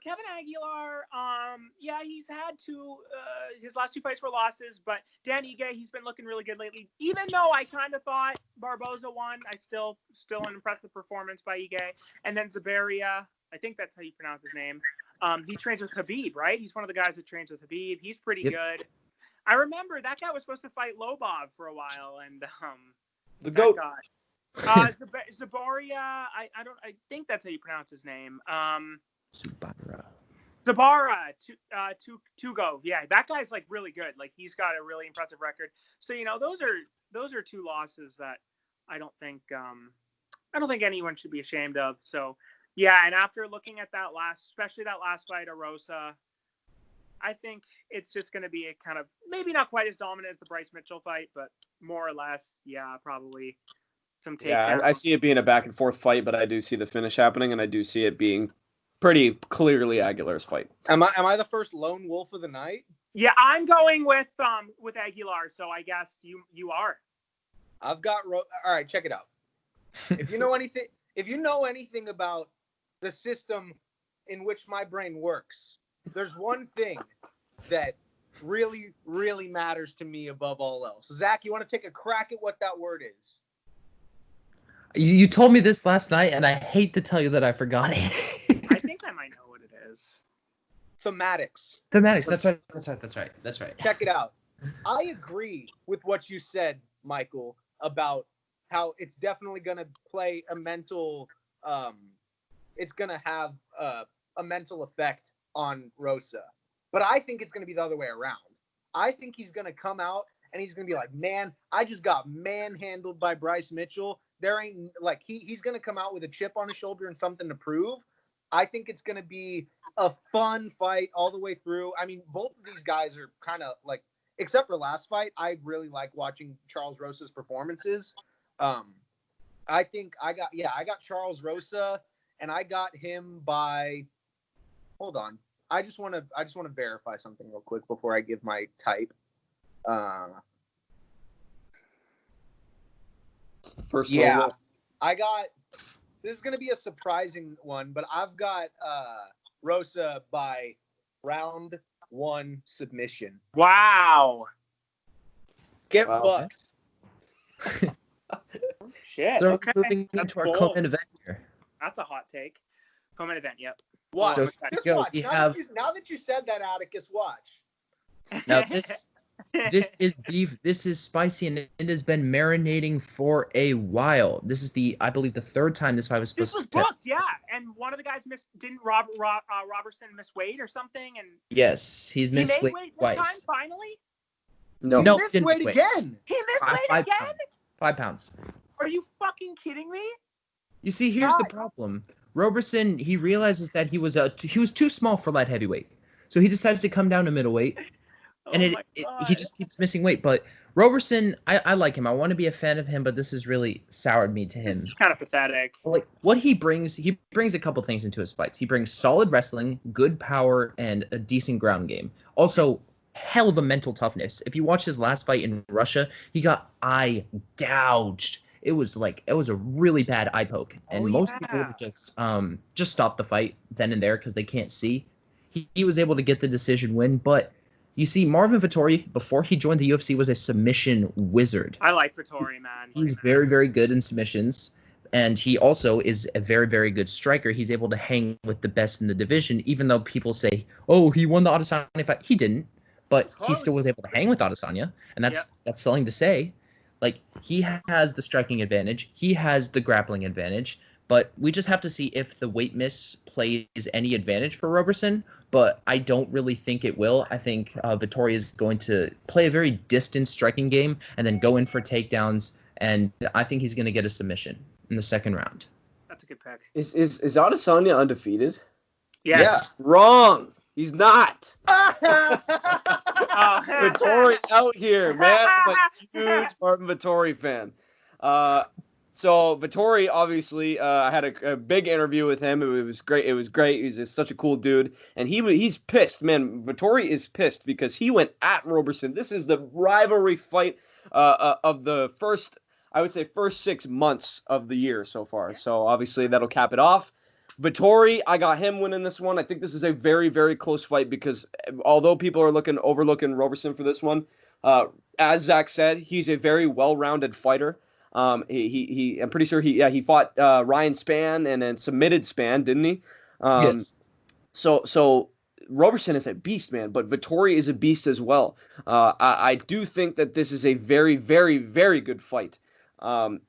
Kevin Aguilar, he's had his last 2 fights were losses, but Dan Ige, he's been looking really good lately. Even though I kind of thought Barboza won, I still an impressive performance by Ige. And then Zabaria, I think that's how you pronounce his name. He trains with Khabib, right? He's one of the guys that trains with Khabib. He's pretty good. I remember that guy was supposed to fight Lobov for a while, and the GOAT. Zabaria, I think that's how you pronounce his name. Zabara, Tugo. Yeah, that guy's like really good. Like he's got a really impressive record. So those are 2 losses that I don't think anyone should be ashamed of. So yeah, and after looking at especially that last fight, Arosa, I think it's just going to be a kind of maybe not quite as dominant as the Bryce Mitchell fight, but more or less, yeah, probably. Yeah, I see it being a back and forth fight, but I do see the finish happening, and I do see it being pretty clearly Aguilar's fight. Am I the first lone wolf of the night? Yeah, I'm going with Aguilar, so I guess you are. I've got all right, check it out. If you know anything about the system in which my brain works, there's one thing that really, really matters to me above all else. Zach, you want to take a crack at what that word is? You told me this last night, and I hate to tell you that I forgot it. I think I might know what it is. Thematics. That's right. Check it out. I agree with what you said, Michael, about how it's definitely going to play a mental it's going to have a mental effect on Rosa. But I think it's going to be the other way around. I think he's going to come out and he's going to be like, man, I just got manhandled by Bryce Mitchell. There ain't like he's going to come out with a chip on his shoulder and something to prove. I think it's going to be a fun fight all the way through. I mean, both of these guys are kind of like, except for last fight, I really like watching Charles Rosa's performances. I think I got Charles Rosa, and I got him by. Hold on, I just want to verify something real quick before I give my type. First yeah, one. I got. This is going to be a surprising one, but I've got Rosa by round 1 submission. Wow. Get fucked. Shit. So okay. moving into our co-main event here. That's a hot take. Co-main event, yep. Watch. So Just go. watch. We Now, have... now that you said that, Atticus, watch. Now this is beef. This is spicy, and it has been marinating for a while. This is I believe the 3rd time this fight was supposed This was to. booked, yeah. And one of the guys didn't Robertson miss weight or something? And Yes, he's missed he made weight this twice. time finally. No. He he missed didn't weight wait. again. He missed weight 5 again. pounds. 5 pounds. Are you fucking kidding me? You see, here's the God. problem. Roberson, he realizes that he was too small for light heavyweight, so he decides to come down to middleweight, and he just keeps missing weight. But Roberson, I like him. I want to be a fan of him, but this has really soured me to him. This is kind of pathetic. Like what he brings a couple things into his fights. He brings solid wrestling, good power, and a decent ground game. Also, hell of a mental toughness. If you watch his last fight in Russia, he got eye gouged. It was a really bad eye poke, and most people would just stop the fight then and there because they can't see. He was able to get the decision win, but you see, Marvin Vettori, before he joined the UFC, was a submission wizard. I like Vettori, man. He's very, very good in submissions, and he also is a very, very good striker. He's able to hang with the best in the division, even though people say, oh, he won the Adesanya fight. He didn't, but he still was able to hang with Adesanya, and that's something to say. Like, he has the striking advantage. He has the grappling advantage. But we just have to see if the weight miss plays any advantage for Roberson. But I don't really think it will. I think Vettori is going to play a very distant striking game and then go in for takedowns. And I think he's going to get a submission in the 2nd round. That's a good pick. Is Adesanya undefeated? Yes. Yeah. Wrong. He's not. Oh. Vettori out here, man. I'm a huge Martin Vettori fan. So Vettori, obviously, I had a big interview with him. It was great. He's such a cool dude, and he's pissed, man. Vettori is pissed because he went at Roberson. This is the rivalry fight of the first I would say, first 6 months of the year so far. So obviously that'll cap it off. Vettori, I got him winning this one. I think this is a very, very close fight because although people are overlooking Roberson for this one, as Zach said, he's a very well-rounded fighter. I'm pretty sure he fought Ryan Spann and then submitted Spann, didn't he? Yes. So Roberson is a beast, man, but Vettori is a beast as well. I do think that this is a very, very, very good fight.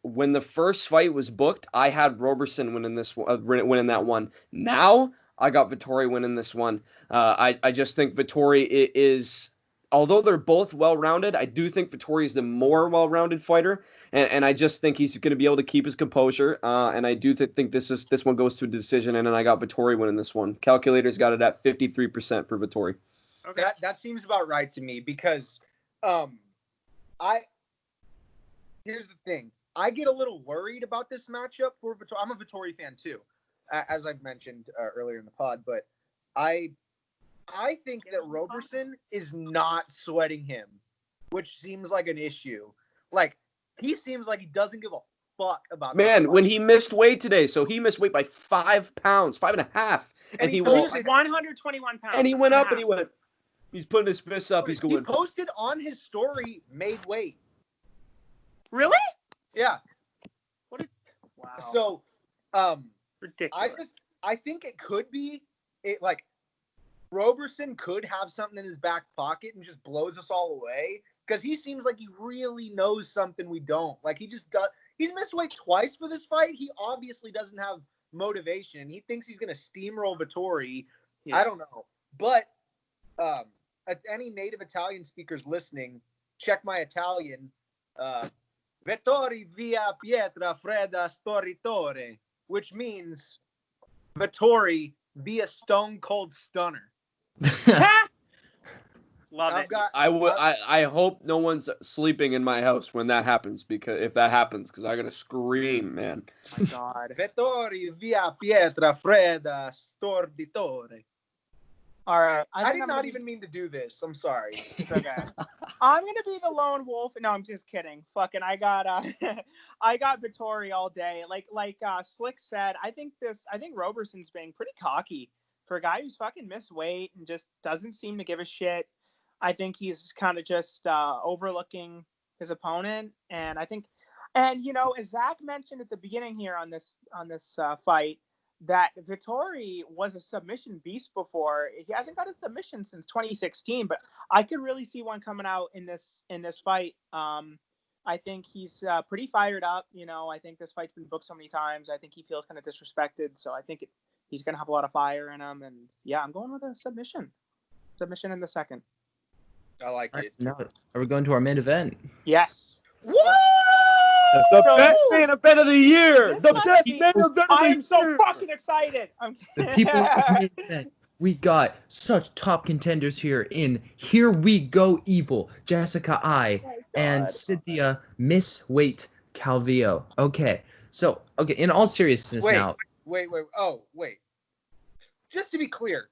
When the first fight was booked, I had Roberson winning that one. Now I got Vettori winning this one. I just think Vettori is, although they're both well-rounded, I do think Vettori is the more well-rounded fighter, and I just think he's going to be able to keep his composure. And I do think this one goes to a decision, and then I got Vettori winning this one. Calculator's got it at 53% for Vettori. Okay. That seems about right to me because here's the thing. I get a little worried about this matchup for Vettori. I'm a Vettori fan too, as I've mentioned earlier in the pod, but I think that Roberson is not sweating him, which seems like an issue. Like, he seems like he doesn't give a fuck about Man, when he missed weight today, so he missed weight by 5 pounds, 5.5. And he was 121 pounds. And he went up and he's putting his fists up. He's going. He posted on his story, made weight. Really? Yeah. Wow. So, ridiculous. I think it could be like Roberson could have something in his back pocket and just blows us all away because he seems like he really knows something we don't. Like, he just does. He's missed weight twice for this fight. He obviously doesn't have motivation. He thinks he's going to steamroll Vettori. Yeah. I don't know. But any native Italian speakers listening, check my Italian. Vettori via pietra fredda storitore, which means Vettori via stone cold stunner. Love it. I hope no one's sleeping in my house when that happens, because if that happens, because I'm gonna scream, man. Oh my God. Vettori via pietra fredda storitore. All right. I did not even mean to do this. I'm sorry. It's okay. I'm gonna be the lone wolf. No, I'm just kidding. Fucking, I got Vettori all day. Like Slick said, I think Roberson's being pretty cocky for a guy who's fucking missed weight and just doesn't seem to give a shit. I think he's kind of just overlooking his opponent, and I think, and as Zach mentioned at the beginning here on this fight, that Vettori was a submission beast before. He hasn't got a submission since 2016, but I could really see one coming out in this fight. I think he's pretty fired up. I think this fight's been booked so many times. I think he feels kind of disrespected, so I think he's going to have a lot of fire in him. And yeah, I'm going with a submission. Submission in the second. I like it. Are we going to our main event? Yes. Woo! The best main event of the year. The best main event of the year. I'm so fucking excited. The people of this main event. We got such top contenders here in Here We Go Evil, Jessica I, and Cynthia Miss Weight Calvillo. Okay, in all seriousness now. Wait. Just to be clear,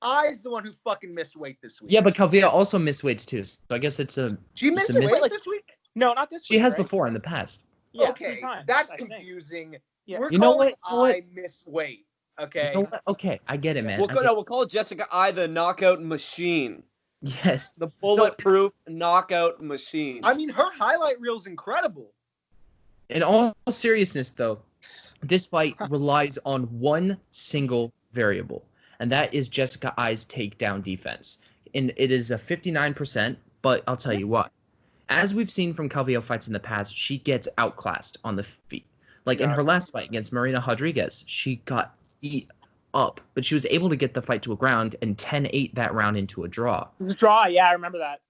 I's the one who fucking missed weight this week. Yeah, but Calvillo also missed weights too, so I guess it's a... She missed weight this week? No, not this week. She has before in the past. Yeah, okay, that's confusing. Yeah. We're calling I miss weight. Okay. You know what? Okay, I get it, man. We'll call Jessica I the knockout machine. Yes. The bulletproof knockout machine. I mean, her highlight reel's incredible. In all seriousness, though, this fight relies on one single variable, and that is Jessica I's takedown defense. And it is a 59%, but I'll tell you what. As we've seen from Calvillo fights in the past, she gets outclassed on the feet. Like in her last fight against Marina Rodriguez, she got beat up, but she was able to get the fight to a ground and 10-8 that round into a draw. It was a draw, yeah, I remember that.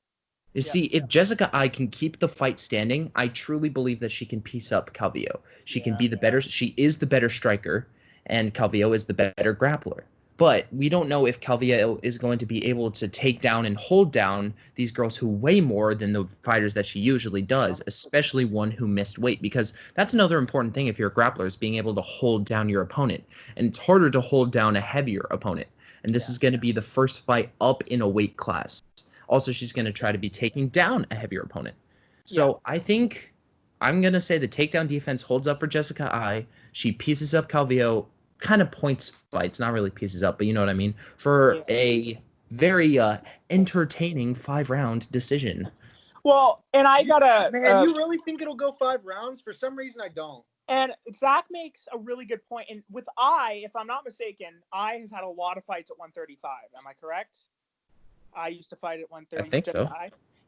See, if Jessica I can keep the fight standing, I truly believe that she can piece up Calvillo. She can be the better, she is the better striker, and Calvillo is the better grappler. But we don't know if Calvillo is going to be able to take down and hold down these girls who weigh more than the fighters that she usually does, especially one who missed weight, because that's another important thing if you're a grappler, is being able to hold down your opponent. And it's harder to hold down a heavier opponent. And this is going to be the first fight up in a weight class. Also, she's going to try to be taking down a heavier opponent. So I think I'm going to say the takedown defense holds up for Jessica Ai. She pieces up Calvillo, kind of points fights, not really pieces up, but you know what I mean, for a very entertaining 5-round decision. Well, and I gotta Man, you really think it'll go 5 rounds? For some reason, I don't. And Zach makes a really good point. And with I, if I'm not mistaken, I has had a lot of fights at 135. Am I correct? I used to fight at 130. I think so.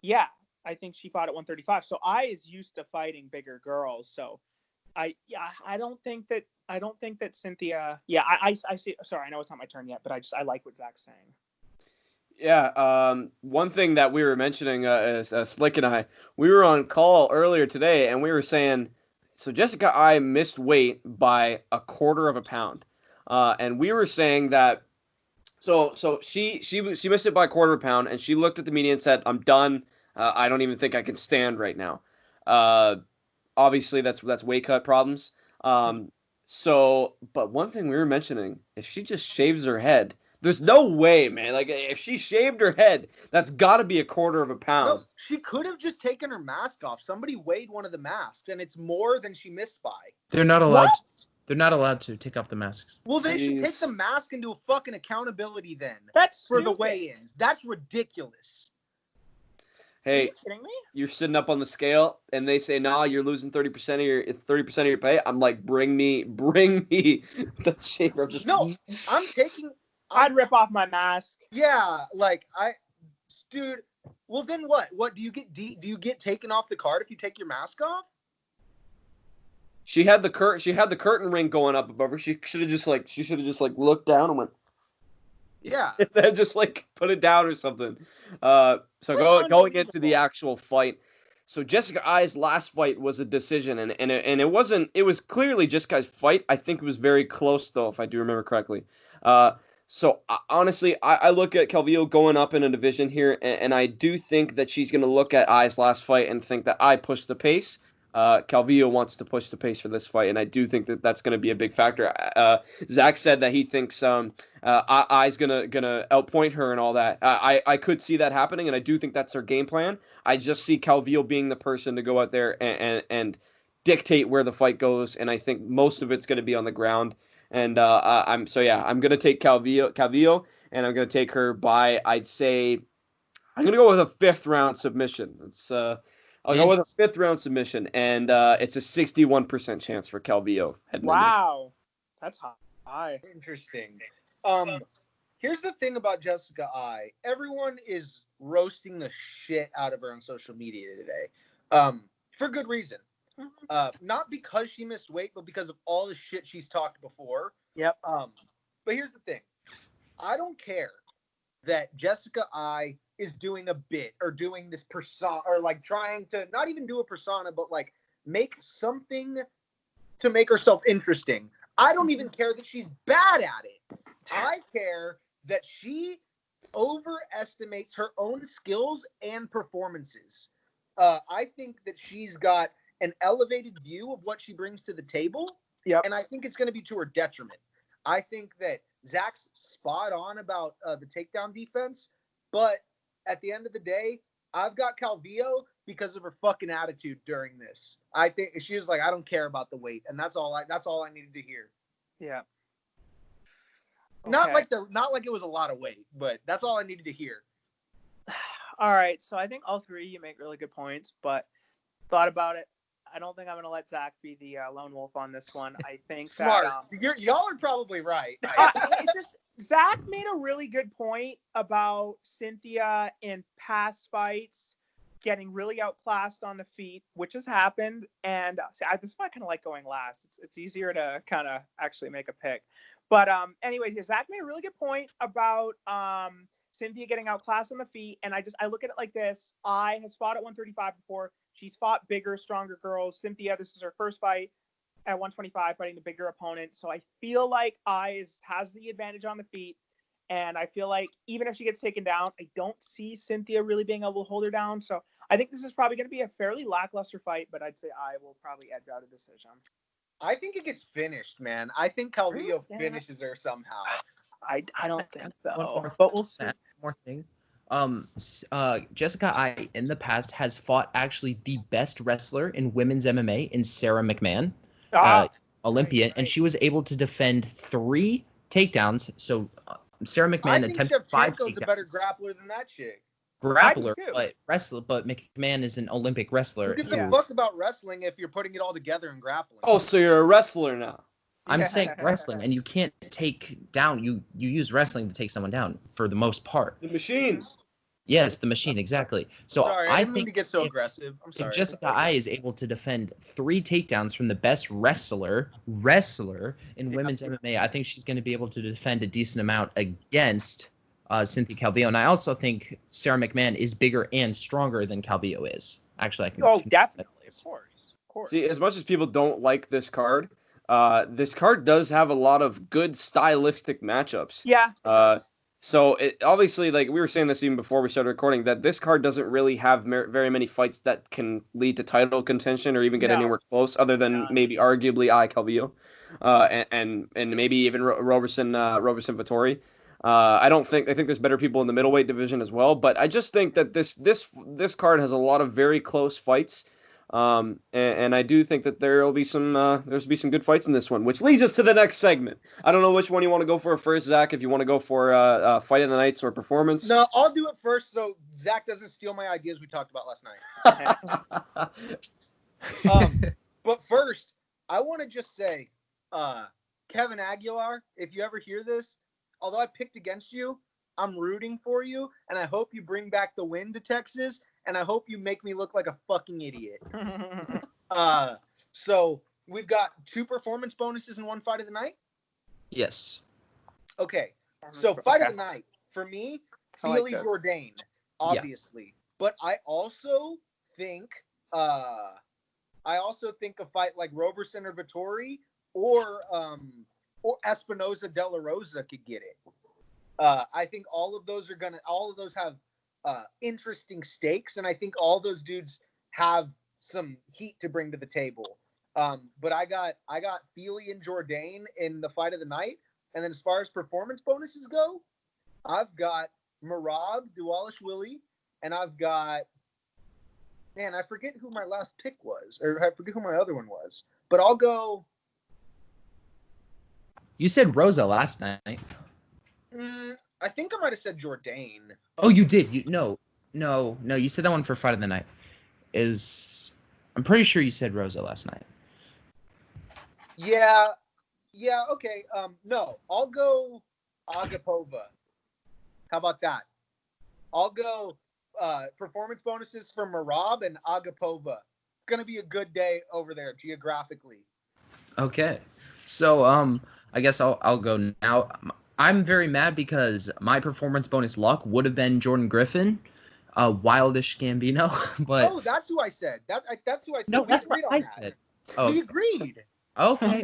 Yeah, I think she fought at 135. So I is used to fighting bigger girls. So I don't think that Cynthia. Yeah, I see. Sorry, I know it's not my turn yet, but I like what Zach's saying. Yeah, one thing that we were mentioning is Slick and I, we were on call earlier today, and we were saying, so Jessica Ai missed weight by 1/4 pound, and we were saying that, so she missed it by 1/4 pound, and she looked at the media and said, "I'm done. I don't even think I can stand right now." Obviously, that's weight cut problems. So, but one thing we were mentioning, if she just shaves her head. There's no way, man. Like, if she shaved her head, that's got to be 1/4 pound. No, she could have just taken her mask off. Somebody weighed one of the masks, and it's more than she missed by. They're not allowed. They're not allowed to take off the masks. Well, they should take the mask and do a fucking accountability then. That's for the weigh-ins. That's ridiculous. Hey, are you kidding me? You're sitting up on the scale, and they say, "Nah, you're losing 30% of your pay." I'm like, bring me the shaver. Just no, I'd rip off my mask. Yeah, like dude. Well, then what? What do you get? Do you get taken off the card if you take your mask off? She had the curtain ring going up above her. She should have just looked down and went. Yeah. And then just like put it down or something. So going into the actual fight. So Jessica Ai's last fight was a decision, and it wasn't. It was clearly Jessica's fight. I think it was very close though, if I do remember correctly. So honestly, I look at Calvillo going up in a division here, and I do think that she's going to look at Ai's last fight and think that I pushed the pace. Calvillo wants to push the pace for this fight, and I do think that that's going to be a big factor. Zach said that he thinks Ai's gonna outpoint her and all that. I could see that happening, and I do think that's her game plan. I just see Calvillo being the person to go out there and dictate where the fight goes, and I think most of it's going to be on the ground. And I'm going to take Calvillo, and I'm going to take her by, I'd say, I'm going to go with a 5th round submission. I'll go with a 5th round submission, and it's a 61% chance for Calvillo. Wow, that's high. Interesting. Here's the thing about Jessica Ai. Everyone is roasting the shit out of her on social media today, for good reason. Not because she missed weight, but because of all the shit she's talked before. Yep. But here's the thing. I don't care that Jessica Ai is doing a bit or doing this persona, or like trying to not even do a persona, but like make something to make herself interesting. I don't even care that she's bad at it. I care that she overestimates her own skills and performances. I think that she's got an elevated view of what she brings to the table. Yep. And I think it's going to be to her detriment. I think that Zach's spot on about the takedown defense, but at the end of the day, I've got Calvillo because of her fucking attitude during this. I think she was like, I don't care about the weight, and that's all I needed to hear. Yeah. Okay. Not like it was a lot of weight, but that's all I needed to hear. All right, so I think all three you make really good points, but thought about it. I don't think I'm going to let Zach be the lone wolf on this one. I think smart. Y'all are probably right. Zach made a really good point about Cynthia in past fights getting really outclassed on the feet, which has happened. And this is why I kind of like going last. It's easier to kind of actually make a pick. But anyways, Zach made a really good point about Cynthia getting outclassed on the feet. And I look at it like this. I has fought at 135 before. She's fought bigger, stronger girls. Cynthia, this is her first fight at 125, fighting the bigger opponent. So I feel like has the advantage on the feet. And I feel like even if she gets taken down, I don't see Cynthia really being able to hold her down. So I think this is probably going to be a fairly lackluster fight, but I'd say I will probably edge out a decision. I think it gets finished, man. I think Calvillo finishes her somehow. I don't think so. But we'll see. More thing. Jessica Ai in the past has fought actually the best wrestler in women's MMA in Sarah McMahon, Olympian, and she was able to defend 3 takedowns. So Sarah I McMahon think attempted 5 Shevchenko's a better takedowns. grappler than that chick. Grappler, but McMahon is an Olympic wrestler. Who gives a fuck about wrestling if you're putting it all together in grappling? Oh, so you're a wrestler now. I'm saying wrestling, and you can't take down. You use wrestling to take someone down for the most part. The machine. Yes, the machine, exactly. So Sorry, I didn't mean to get so aggressive. I'm sorry. If Jessica Ai is able to defend 3 takedowns from the best wrestler in women's MMA, I think she's going to be able to defend a decent amount against Cynthia Calvillo. And I also think Sarah McMahon is bigger and stronger than Calvillo is. Actually, I can. Oh, definitely, of course. See, as much as people don't like this card does have a lot of good stylistic matchups. Yeah. So it obviously, like we were saying this even before we started recording, that this card doesn't really have very many fights that can lead to title contention or even get anywhere close, other than maybe arguably Calvillo, and maybe even Roberson Vittori. I think there's better people in the middleweight division as well, but I just think that this card has a lot of very close fights. And I do think that there'll be some good fights in this one, which leads us to the next segment. I don't know which one you want to go for first, Zach. If you want to go for fight of the nights or performance. No, I'll do it first, so Zach doesn't steal my ideas we talked about last night. But first, I want to just say, Kevin Aguilar, if you ever hear this, although I picked against you, I'm rooting for you, and I hope you bring back the win to Texas. And I hope you make me look like a fucking idiot. So we've got 2 performance bonuses and 1 fight of the night? Yes. Okay. So fight of the night, for me, Feely Jourdain, obviously. Yeah. But I also think a fight like Roberson or Vittori or Espinoza De La Rosa could get it. I think all of those have interesting stakes, and I think all those dudes have some heat to bring to the table. But I got Feely and Jourdain in the fight of the night, and then as far as performance bonuses go, I've got Merab Dvalishvili, and I've got I forget who my last pick was, or I forget who my other one was, but I'll go. You said Rosa last night. I think I might have said Jourdain. Oh, you did. No. You said that one for fight of the night. I'm pretty sure you said Rosa last night. Yeah. Okay. No, I'll go Agapova. How about that? I'll go performance bonuses for Merab and Agapova. It's gonna be a good day over there geographically. Okay. So I guess I'll go now. I'm very mad because my performance bonus luck would have been Jordan Griffin, Wildish Gambino, but that's who I said. That's who I said. No, that's what I said. Oh, we agreed. Okay.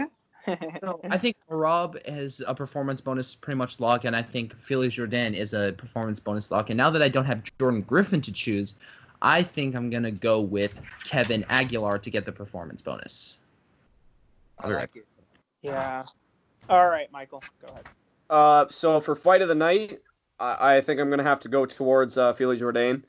So I think Merab has a performance bonus pretty much lock, and I think Feely Jourdain is a performance bonus lock. And now that I don't have Jordan Griffin to choose, I think I'm gonna go with Kevin Aguilar to get the performance bonus. I like it. Yeah. All right, Michael, go ahead. So for fight of the night, I think I'm going to have to go towards Feely Jourdain.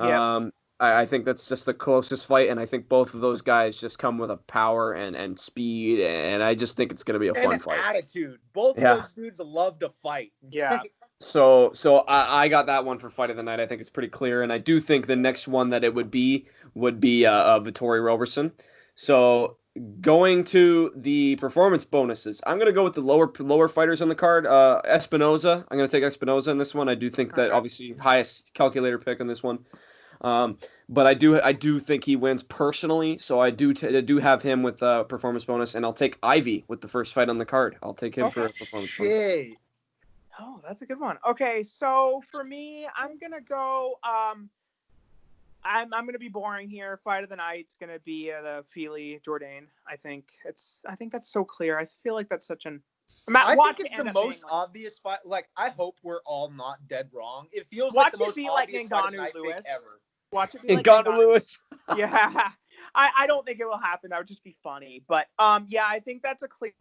Yeah. I think that's just the closest fight, and I think both of those guys just come with a power and speed, and I just think it's going to be a fun fight. Attitude. Both of those dudes love to fight. Yeah. So I got that one for fight of the night. I think it's pretty clear, and I do think the next one that it would be Vittori Roberson. So going to the performance bonuses, I'm going to go with the lower fighters on the card. Espinoza. I'm going to take Espinoza in this one. I do think that obviously highest calculator pick on this one. But I do think he wins personally. So I do have him with a performance bonus, and I'll take Ivy with the first fight on the card. I'll take him for a performance bonus. Oh, that's a good one. Okay, so for me, I'm gonna go. I'm gonna be boring here. Fight of the night's gonna be the Feely Jourdain. I think that's so clear. I feel like that's such an. I think it's the most obvious fight. Like, I hope we're all not dead wrong. It feels like the most obvious fight of the night pick ever. Watch it be like Ngannou Lewis. Yeah, I don't think it will happen. That would just be funny. But yeah, I think that's a clear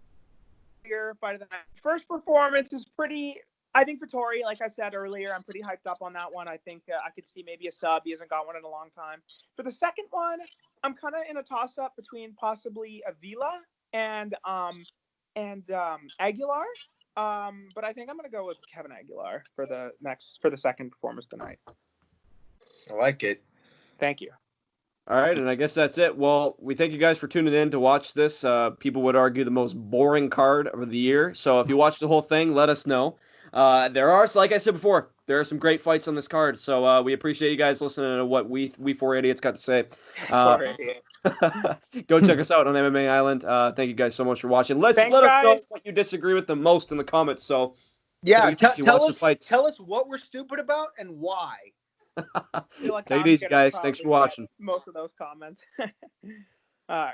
fight of the night. First performance is pretty I think Vettori, like I said earlier, I'm pretty hyped up on that one. I think I could see maybe a sub. He hasn't got one in a long time. For the second one, I'm kind of in a toss-up between possibly Avila and Aguilar. But I think I'm going to go with Kevin Aguilar for the second performance tonight. I like it. Thank you. All right, and I guess that's it. Well, we thank you guys for tuning in to watch this. People would argue the most boring card of the year. So if you watch the whole thing, let us know. There are, like I said before, there are some great fights on this card. So we appreciate you guys listening to what we four idiots got to say. Go check us out on MMA Island. Thank you guys so much for watching. Let us know what you disagree with the most in the comments. So yeah, tell us what we're stupid about and why. Take it easy, guys. Thanks for watching. Most of those comments. All right.